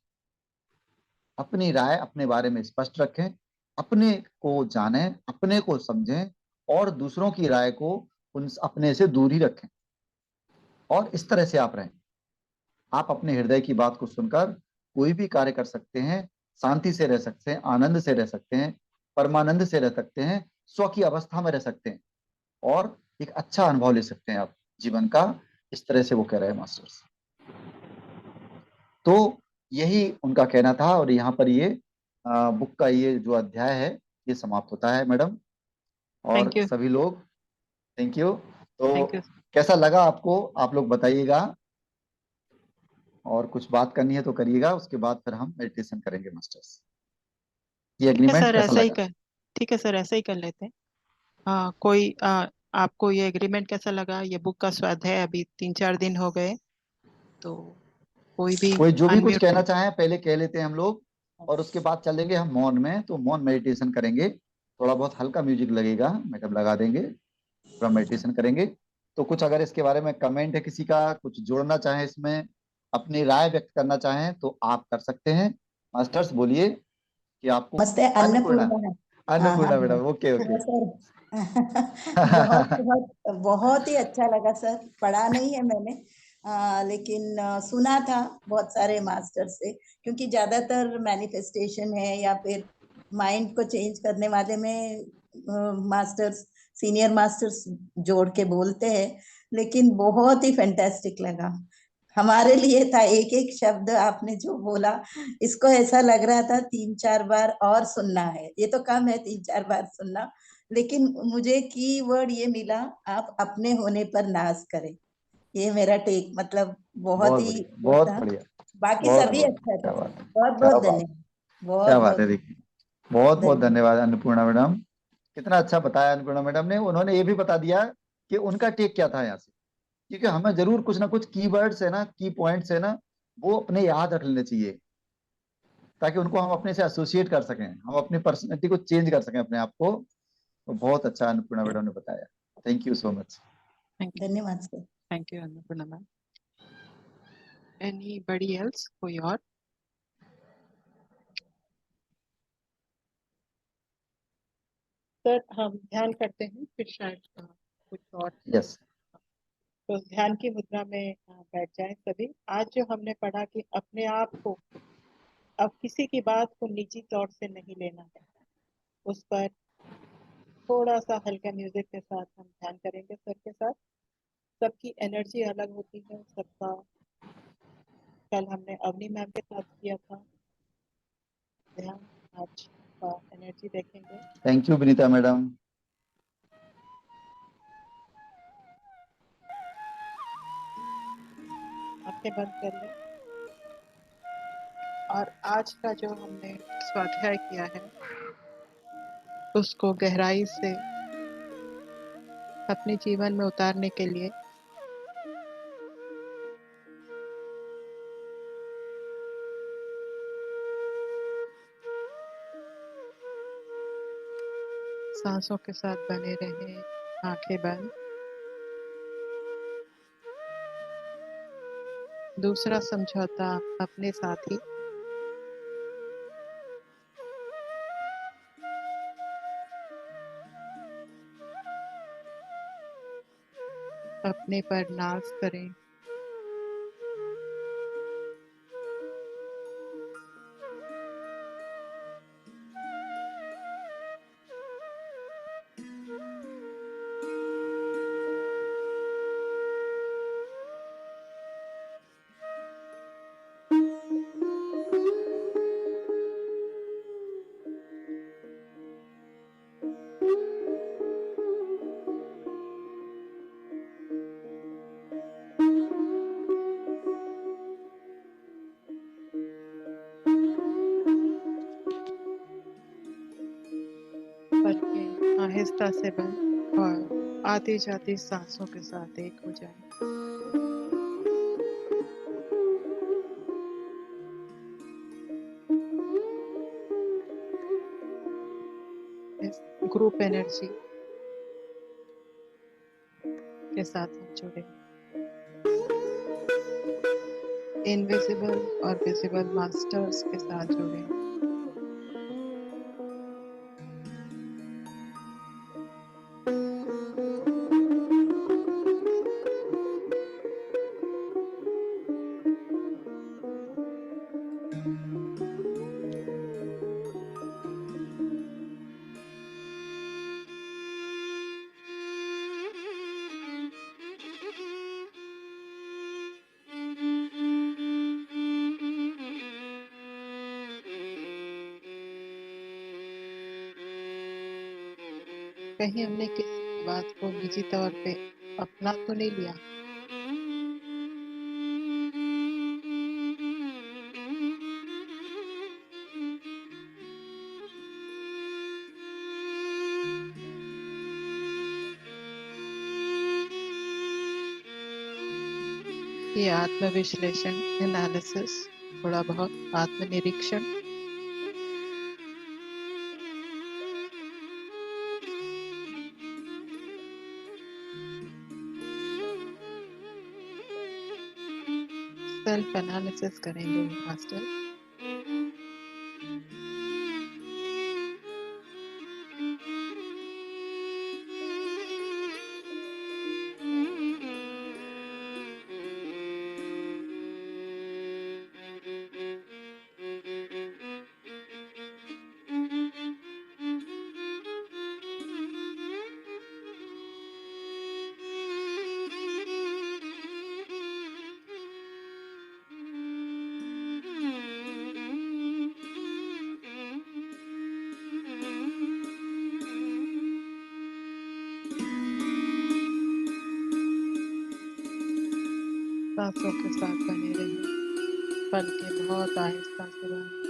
अपनी राय अपने बारे में स्पष्ट रखें, अपने को जाने, अपने को समझें और दूसरों की राय को उन अपने से दूर ही रखें। और इस तरह से आप रहें। आप अपने हृदय की बात को सुनकर कोई भी कार्य कर सकते हैं, शांति से रह सकते हैं, आनंद से रह सकते हैं, परमानंद से रह सकते हैं, स्व की अवस्था में रह सकते हैं और एक अच्छा अनुभव ले सकते हैं आप जीवन का। इस तरह से वो कह रहे हैं मास्टर्स। तो यही उनका कहना था और यहाँ पर ये बुक का ये जो अध्याय है ये समाप्त होता है मैडम। थैंक और यू। सभी लोग थैंक यू। तो थैंक यू। कैसा लगा आपको, आप लोग बताइएगा। और कुछ बात करनी है तो करिएगा, उसके बाद फिर हम मेडिटेशन करेंगे मास्टर्स। ये ठीक है एग्रीमेंट सर, कैसा ऐसा ही लगा? कर ठीक है सर, ऐसा ही कर लेते हैं। कोई आपको ये एग्रीमेंट कैसा लगा? ये बुक का स्वाध्याय अभी 3-4 दिन हो गए, तो कोई भी कोई जो भी कुछ अनम्यूट। कहना चाहे पहले कह लेते हैं हम लोग, और उसके बाद चलेंगे हम मौन में, तो मौन मेडिटेशन करेंगे। थोड़ा बहुत हल्का म्यूजिक लगेगा, मैडम लगा देंगे, पूरा मेडिटेशन करेंगे। तो कुछ अगर इसके बारे में कमेंट है किसी का, कुछ जोड़ना चाहे इसमें, अपनी राय व्यक्त करना चाहें तो आप कर सकते हैं। मास्टर्स बोलिए कि आपको। नमस्ते अन्नपूर्णा। अन्नपूर्णा है। हाँ हाँ अन्नपूर्णा हाँ। Madam, okay okay. तो सर बहुत बहुत बहुत ही अच्छा लगा सर। पढ़ा नहीं है मैंने, लेकिन सुना था बहुत सारे मास्टर से, क्योंकि ज्यादातर मैनिफेस्टेशन है या फिर माइंड को चेंज करने वाले में मास्टर्स, सीनियर मास्टर्स जोड़ के बोलते हैं। लेकिन बहुत ही फैंटास्टिक लगा हमारे लिए था। एक एक शब्द आपने जो बोला, इसको ऐसा लग रहा था 3-4 बार और सुनना है। ये तो कम है 3-4 बार सुनना, लेकिन मुझे की वर्ड ये मिला, आप अपने होने पर नाज करें। ये मेरा टेक मतलब बहुत बहुत ही बढ़िया, वो बहुत था। बढ़िया। बाकी बहुत सभी बहुत अच्छा था क्या सर। बात है। बहुत क्या बहुत बात। धन्यवाद। बहुत क्या बात है, बहुत देखिए बहुत बहुत धन्यवाद। धन्यवाद अन्नपूर्णा मैडम। कितना अच्छा बताया अन्नपूर्णा मैडम ने। उन्होंने ये भी बता दिया कि उनका टेक क्या था यहाँ से। क्योंकि हमें जरूर कुछ ना कुछ कीवर्ड्स है ना, की पॉइंट्स है ना, वो अपने याद रख लेने चाहिए, ताकि उनको हम अपने से एसोसिएट कर सकें, हम अपनी पर्सनैलिटी को चेंज कर सकें अपने आप को। तो बहुत अच्छा अन्नपूर्णा मैडम ने बताया। Thank you so much. Thank you. धन्यवाद sir. Thank you Annapurna ma'am. Anybody else? कोई और? सर हम ध्यान करते हैं, फिर शायद कुछ और। यस। तो ध्यान की मुद्रा में बैठ जाएं सभी। आज जो हमने पढ़ा कि अपने आप को, अब किसी की बात को निजी तौर से नहीं लेना है, उस पर थोड़ा सा हल्का म्यूजिक के साथ हम ध्यान करेंगे सर के साथ। सबकी एनर्जी अलग होती है सबका। कल हमने अवनी मैम के साथ किया था ध्यान, आज का एनर्जी देखेंगे। Thank you Vinita madam. आंखें बंद कर लें। और आज का जो हमने स्वाध्याय किया है उसको गहराई से अपने जीवन में उतारने के लिए सांसों के साथ बने रहें, आंखें बंद। दूसरा समझौता अपने साथ ही। अपने पर नाज करें। पलकें आहिस्ता से बंद और आती जाती सांसों के साथ एक हो जाए। इस ग्रुप एनर्जी के साथ हम जुड़े, इनविजिबल और विजिबल मास्टर्स के साथ जुड़े। कहीं हमने किसी की बात को निजी तौर पे अपना तो नहीं लिया? ये आत्मविश्लेषण, एनालिसिस, थोड़ा बहुत आत्मनिरीक्षण। सेल्फ एनालिसिस करेंगे मास्टर। सांसों के साथ बने रहिए, पल के बहुत आहिस्ता से बंद।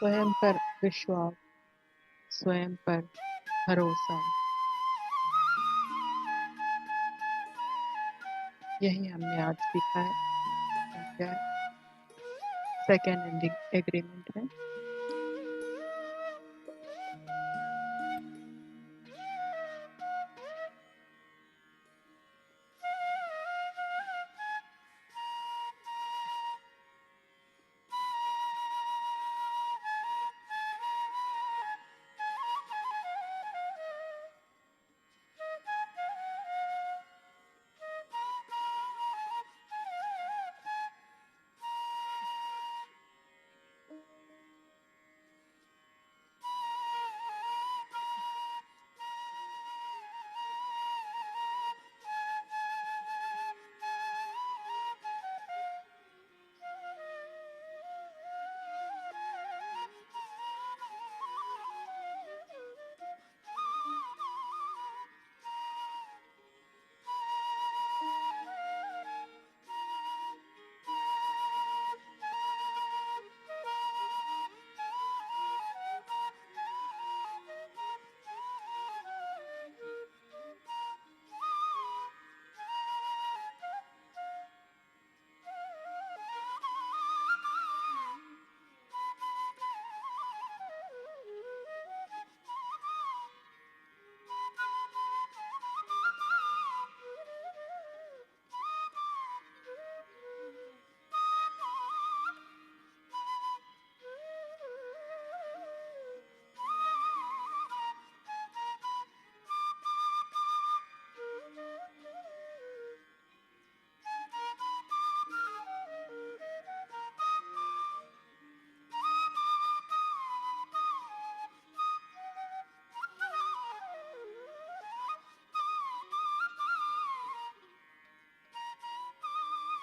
स्वयं पर विश्वास, स्वयं पर भरोसा, यही हमने आज सीखा है सेकेंड एग्रीमेंट में।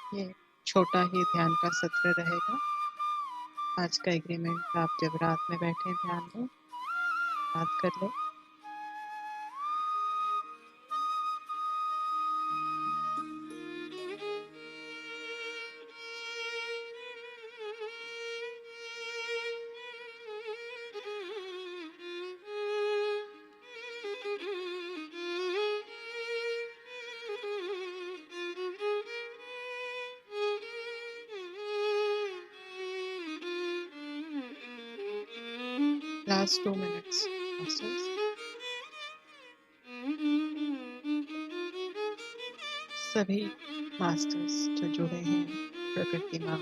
ये छोटा ही ध्यान का सत्र रहेगा। आज का एग्रीमेंट आप जब रात में बैठे ध्यान में बात कर ले। Last 2 minutes, masters. सभी मास्टर्स जो जुड़े हैं, प्रकृति माँ,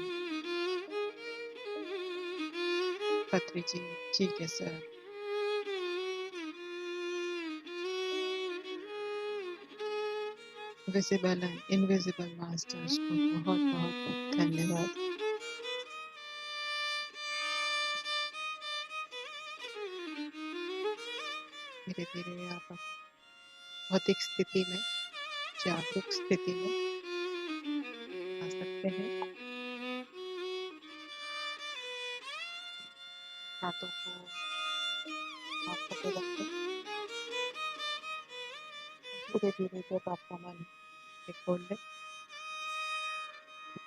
पत्री जी के sir, visible and invisible masters को बहुत बहुत धन्यवाद। धीरे धीरे आप भौतिक स्थिति में, जागरूक स्थिति में आ सकते हैं। हाथों को आंखों पे रखें। धीरे धीरे जब आपका मन खोल ले,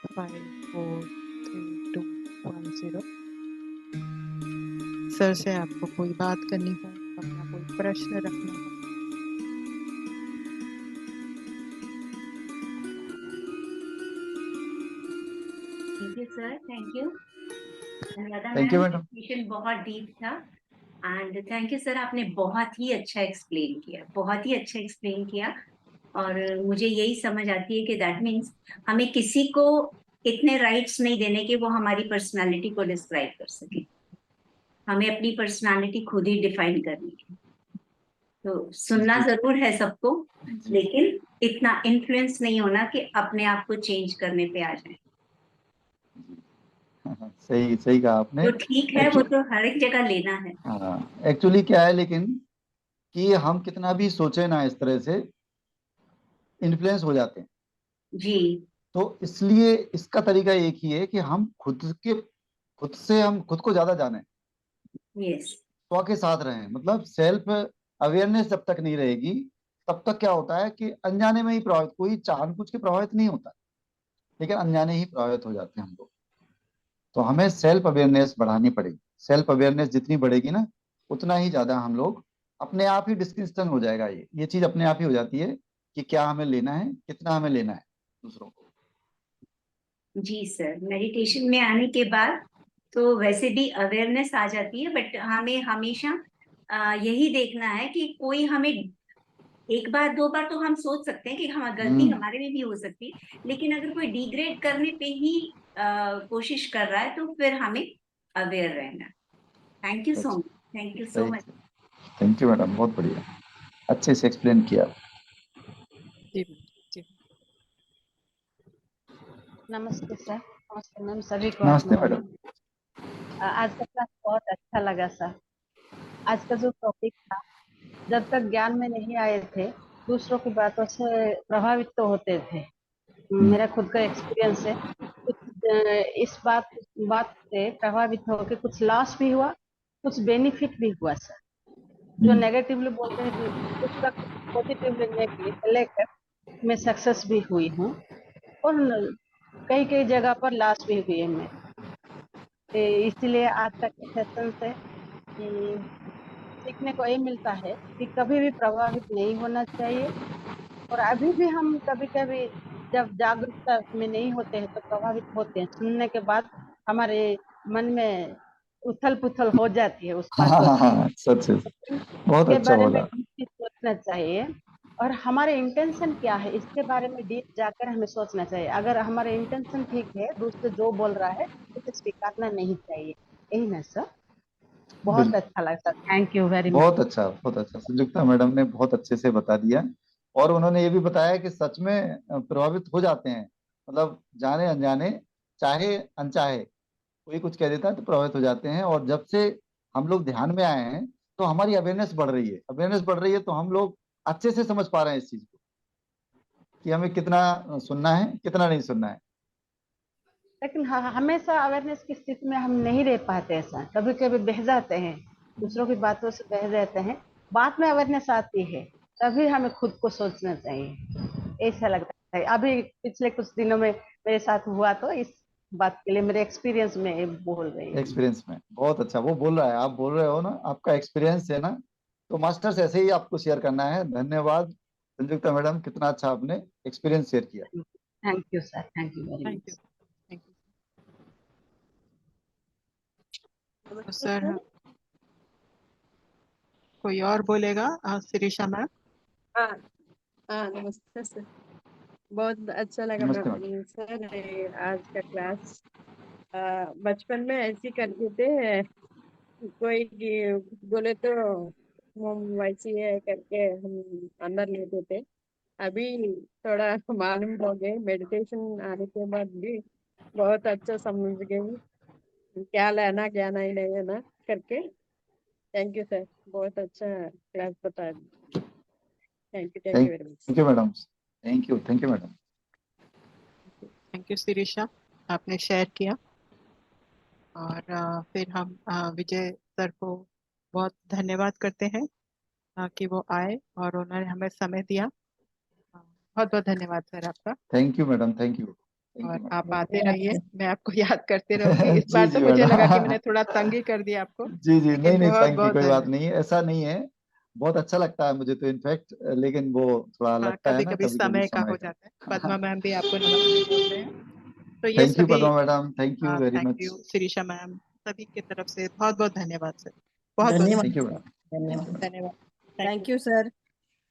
5 4 3 2 1 0। सर से आपको कोई बात करनी हो, अपना कोई प्रश्न रखना हो, thank you sir, thank you. धन्यवाद thank you ma'am, madam. Session बहुत डीप था एंड थैंक यू सर, आपने बहुत ही अच्छा एक्सप्लेन किया, बहुत ही अच्छा एक्सप्लेन किया। और मुझे यही समझ आती है कि दैट मीन्स हमें किसी को इतने राइट्स नहीं देने कि वो हमारी पर्सनालिटी को डिस्क्राइब कर सके। हमें अपनी पर्सनालिटी खुद ही डिफाइन करनी है। तो सुनना जरूर है सबको, लेकिन इतना इन्फ्लुएंस नहीं होना कि अपने आप को चेंज करने पे आ जाए। सही सही कहा आपने। जो ठीक है वो तो हर एक जगह लेना है। हाँ, एक्चुअली क्या है लेकिन कि हम कितना भी सोचे ना इस तरह से इन्फ्लुएंस हो जाते हैं। जी तो इसलिए इसका तरीका एक ही है कि हम खुद से हम खुद को ज्यादा जाने, यस स्व के साथ रहें। मतलब सेल्फ अवेयरनेस जब तक नहीं रहेगी तब तक क्या होता है कि अनजाने में ही प्रभावित, कोई जानबूझ के प्रभावित नहीं होता, लेकिन अनजाने ही प्रभावित हो जाते हैं हम लोग। तो हमें सेल्फ अवेयरनेस बढ़ानी पड़ेगी। सेल्फ अवेयरनेस जितनी बढ़ेगी ना, उतना ही ज्यादा हम लोग अपने आप ही डिस्क्रिप्शन हो जाएगा। ये चीज अपने आप ही हो जाती है कि क्या हमें लेना है, कितना हमें लेना है दूसरों को। जी सर, मेडिटेशन में आने के बाद तो वैसे भी अवेयरनेस आ जाती है, बट हमें हमेशा यही देखना है कि कोई हमें, एक बार दो बार तो हम सोच सकते हैं कि हम गलती हम्म। हमारे में भी हो सकती है, लेकिन अगर कोई डिग्रेड करने पे ही कोशिश कर रहा है तो फिर हमें अवेयर रहना। थैंक यू सो अच्छा, मच, थैंक यू सो सही। मच। थैंक यू मैडम, बहुत बढ़िया, अच्छे से एक्सप्लेन किया। जी जी। नमस्ते सर, नमस्ते मैम, सभी को नमस्ते मैडम। आत्मवंदन। आज का क्लास बहुत अच्छा लगा सर। आज का जो टॉपिक था, जब तक ज्ञान में नहीं आए थे दूसरों की बातों से प्रभावित तो होते थे। मेरा खुद का एक्सपीरियंस है। कुछ इस बात से प्रभावित होकर कुछ लॉस भी हुआ, कुछ बेनिफिट भी हुआ सर। जो नेगेटिवली बोलते हैं उसका पॉजिटिवली लेकर मैं सक्सेस भी हुई हूँ, और कई कई जगह पर लॉस भी हुई है मैं। इसीलिए आज तक सेशन से सीखने को ये मिलता है कि कभी भी प्रभावित नहीं होना चाहिए। और अभी भी हम कभी कभी जब जागरूकता में नहीं होते हैं तो प्रभावित होते हैं, सुनने के बाद हमारे मन में उथल पुथल हो जाती है उस हाँ हाँ बातों हाँ से। हाँ, सच से बहुत इसके अच्छा बारे में बोला। डीप सोचना चाहिए, और हमारे इंटेंशन क्या है इसके बारे में डीप जाकर हमें सोचना चाहिए। अगर हमारे इंटेंशन ठीक है, दूसरे जो बोल रहा है उसे स्वीकारना नहीं चाहिए। यही ना सर? बहुत बिल्कुल, अच्छा लगा sir, thank you very much. बहुत अच्छा, बहुत अच्छा। संयुक्ता मैडम ने बहुत अच्छे से बता दिया। और उन्होंने ये भी बताया कि सच में प्रभावित हो जाते हैं, मतलब जाने अनजाने, चाहे अनचाहे, कोई कुछ कह देता है तो प्रभावित हो जाते हैं। और जब से हम लोग ध्यान में आए हैं तो हमारी अवेयरनेस बढ़ रही है। अवेयरनेस बढ़ रही है तो हम लोग अच्छे से समझ पा रहे हैं इस चीज को कि हमें कितना सुनना है, कितना नहीं सुनना है। लेकिन हमेशा अवेयरनेस की स्थिति में हम नहीं रह पाते। ऐसा कभी कभी बह जाते हैं, दूसरों की बातों से बह जाते हैं, बाद में अवेयरनेस आती है, तभी हमें खुद को सोचना चाहिए, ऐसा लगता है। अभी पिछले कुछ दिनों में मेरे साथ हुआ, तो इस बात के लिए मेरे एक्सपीरियंस में बोल रही हूँ। एक्सपीरियंस में बहुत अच्छा वो बोल रहा है, आप बोल रहे हो ना, आपका एक्सपीरियंस है ना, तो मास्टर्स ऐसे ही आपको शेयर करना है। धन्यवाद संयुक्ता मैडम, कितना अच्छा आपने एक्सपीरियंस शेयर किया। Thank you sir, thank you very thank you, much. Thank you. तो सर कोई और बोलेगा? शिरीषा मैम। हाँ हाँ, नमस्ते सर। बहुत अच्छा लगा नमस्ते मैडम। मैम सर आज का क्लास। बचपन में ऐसे ही करते थे, कोई बोले तो हम वैसी है करके हम अंदर लेते थे। अभी थोड़ा मालूम हो गए, मेडिटेशन आने के बाद भी बहुत अच्छा समझ गई क्या लेना क्या नहीं लेना करके। थैंक यू सर, बहुत अच्छा क्लास बता दी। Thank you very much. Thank you madam, thank you madam. Thank you Shirisha, आपने शेयर किया। और फिर हम विजय सर को बहुत धन्यवाद करते हैं कि वो आए और उन्होंने हमें समय दिया। बहुत बहुत धन्यवाद सर आपका। Thank you madam, thank you और आप मैडम। आते रहिए, मैं आपको याद करते रहूंगी। इस जी बार तो जी मुझे लगा कि मैडम। मैंने थोड़ा तंग ही कर दिया आपको, जी जी, नहीं लेकिन नहीं, बहुत थैंक की बहुत कोई बात धन्यवाद। नहीं है, ऐसा नहीं है। बहुत अच्छा लगता है मुझे तो इनफैक्ट, लेकिन वो थोड़ा हाँ, लगता है कभी ना, कभी कभी कभी समय का समय हो जाता है। का। पद्मा मैम भी आपको नमस्ते बोल रहे हैं। तो ये थैंक यू सभी, Padma madam, thank you very thank much. You Shirisha ma'am, सभी की तरफ से बहुत बहुत धन्यवाद सर। बहुत बहुत धन्यवाद थैंक यू सर, मैडम, धन्यवाद। धन्यवाद। Thank you, thank you sir.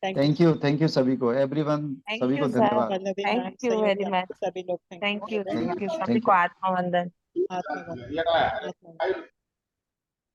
Thank you. Thank you सभी को, एवरीवन, थैंक सभी यू को सर, धन्यवाद। Pallavi ma'am, thank you very Samyukta ma'am, much. सभी लोग थैंक यू थैंक बोल यू, रहे हैं। थैंक यू, सभी थैंक को यू। आत्मा वंदन। आत्मा